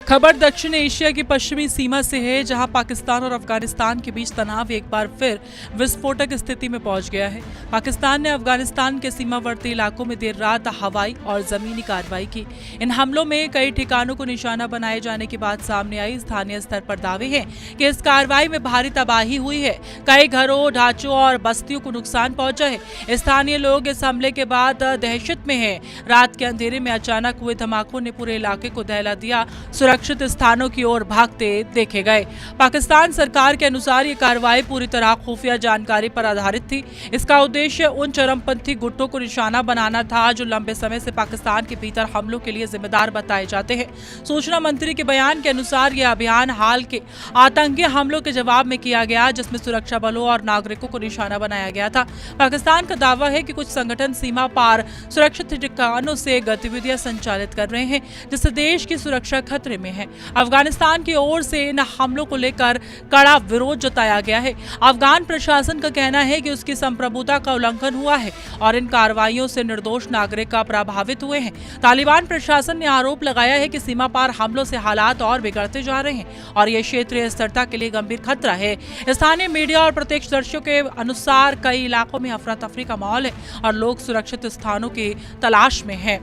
खबर दक्षिण एशिया की पश्चिमी सीमा से है, जहां पाकिस्तान और अफगानिस्तान के बीच तनाव एक बार फिर विस्फोटक स्थिति में पहुंच गया है। पाकिस्तान ने अफगानिस्तान के सीमावर्ती इलाकों में देर रात हवाई और जमीनी कार्रवाई की। इन हमलों में कई ठिकानों को निशाना बनाए जाने की बात सामने आई। स्थानीय स्तर पर दावे हैं कि इस कार्रवाई में भारी तबाही हुई है। कई घरों, ढांचों और बस्तियों को नुकसान पहुंचा है। स्थानीय लोग इस हमले के बाद दहशत में हैं। रात के अंधेरे में अचानक हुए धमाकों ने पूरे इलाके को दहला दिया। सुरक्षित स्थानों की ओर भागते देखे गए। पाकिस्तान सरकार के अनुसार ये कार्रवाई पूरी तरह खुफिया जानकारी पर आधारित थी। इसका उद्देश्य उन चरमपंथी गुटों को निशाना बनाना था जो लंबे समय से पाकिस्तान के भीतर हमलों के लिए जिम्मेदार बताए जाते हैं। सूचना मंत्री के बयान के अनुसार यह अभियान हाल के आतंकी हमलों के जवाब में किया गया, जिसमें सुरक्षा बलों और नागरिकों को निशाना बनाया गया था। पाकिस्तान का दावा है कि कुछ संगठन सीमा पार सुरक्षित ठिकानों से गतिविधियां संचालित कर रहे हैं, जिससे देश की सुरक्षा खतरे में है। अफगानिस्तान की ओर से इन हमलों को लेकर कड़ा विरोध जताया गया है। अफगान प्रशासन का कहना है कि उसकी संप्रभुता का उल्लंघन हुआ है और इन कार्रवाइयों से निर्दोष नागरिक प्रभावित हुए हैं। तालिबान प्रशासन ने आरोप लगाया है कि सीमा पार हमलों से हालात और बिगड़ते जा रहे हैं और यह क्षेत्रीय स्थिरता के लिए गंभीर खतरा है। स्थानीय मीडिया और प्रत्यक्षदर्शियों के अनुसार कई इलाकों में अफरा तफरी का माहौल है और लोग सुरक्षित स्थानों की तलाश में हैं।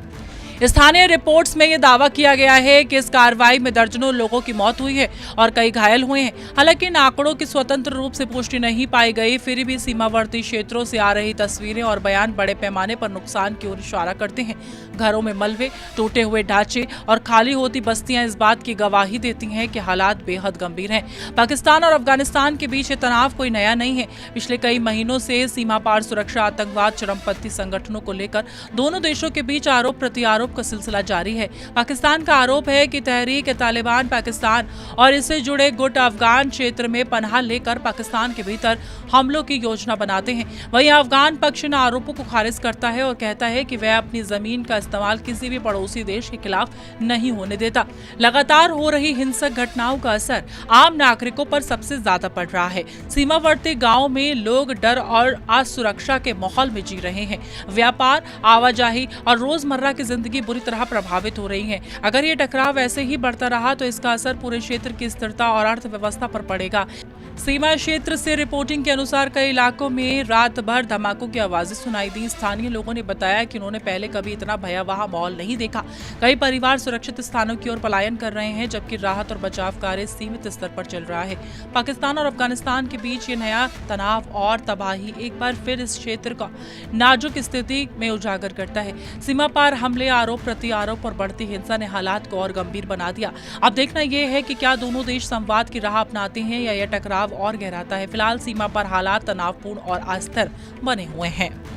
स्थानीय रिपोर्ट्स में यह दावा किया गया है कि इस कार्रवाई में दर्जनों लोगों की मौत हुई है और कई घायल हुए हैं। हालांकि इन आंकड़ों की स्वतंत्र रूप से पुष्टि नहीं पाई गई, फिर भी सीमावर्ती क्षेत्रों से आ रही तस्वीरें और बयान बड़े पैमाने पर नुकसान की ओर इशारा करते हैं। घरों में मलबे, टूटे हुए ढांचे और खाली होती बस्तियां इस बात की गवाही देती हैं कि हालात बेहद गंभीर हैं। पाकिस्तान और अफगानिस्तान के बीच ये तनाव कोई नया नहीं है। पिछले कई महीनों से सीमा पार सुरक्षा, आतंकवाद, चरमपंथी संगठनों को लेकर दोनों देशों के बीच आरोप प्रत्यारोप का सिलसिला जारी है। पाकिस्तान का आरोप है कि तहरीक तालिबान पाकिस्तान और इससे जुड़े गुट अफगान क्षेत्र में पनाह लेकर पाकिस्तान के भीतर हमलों की योजना बनाते हैं। वहीं अफगान पक्ष इन आरोपों को खारिज करता है और कहता है कि वह अपनी जमीन का इस्तेमाल किसी भी पड़ोसी देश के खिलाफ नहीं होने देता। लगातार हो रही हिंसक घटनाओं का असर आम नागरिकों पर सबसे ज्यादा पड़ रहा है। सीमावर्ती गांवों में लोग डर और असुरक्षा के माहौल में जी रहे हैं। व्यापार, आवाजाही और रोजमर्रा की जिंदगी बुरी तरह प्रभावित हो रही है। अगर ये टकराव ऐसे ही बढ़ता रहा तो इसका असर पूरे क्षेत्र की स्थिरता और अर्थव्यवस्था पर पड़ेगा। सीमा क्षेत्र से रिपोर्टिंग के अनुसार कई इलाकों में रात भर धमाकों की आवाजें सुनाई दी। स्थानीय लोगों ने बताया कि उन्होंने पहले कभी इतना भयावह माहौल नहीं देखा। कई परिवार सुरक्षित स्थानों की ओर पलायन कर रहे हैं, जबकि राहत और बचाव कार्य सीमित स्तर पर चल रहा है। पाकिस्तान और अफगानिस्तान के बीच ये नया तनाव और तबाही एक बार फिर इस क्षेत्र का नाजुक स्थिति में उजागर करता है। सीमा पार हमले, आरोप प्रत्यारोप और बढ़ती हिंसा ने हालात को और गंभीर बना दिया। अब देखना यह है कि क्या दोनों देश संवाद की राह अपनाते हैं या यह टकराव और गहराता है। फिलहाल सीमा पर हालात तनावपूर्ण और अस्थिर बने हुए हैं।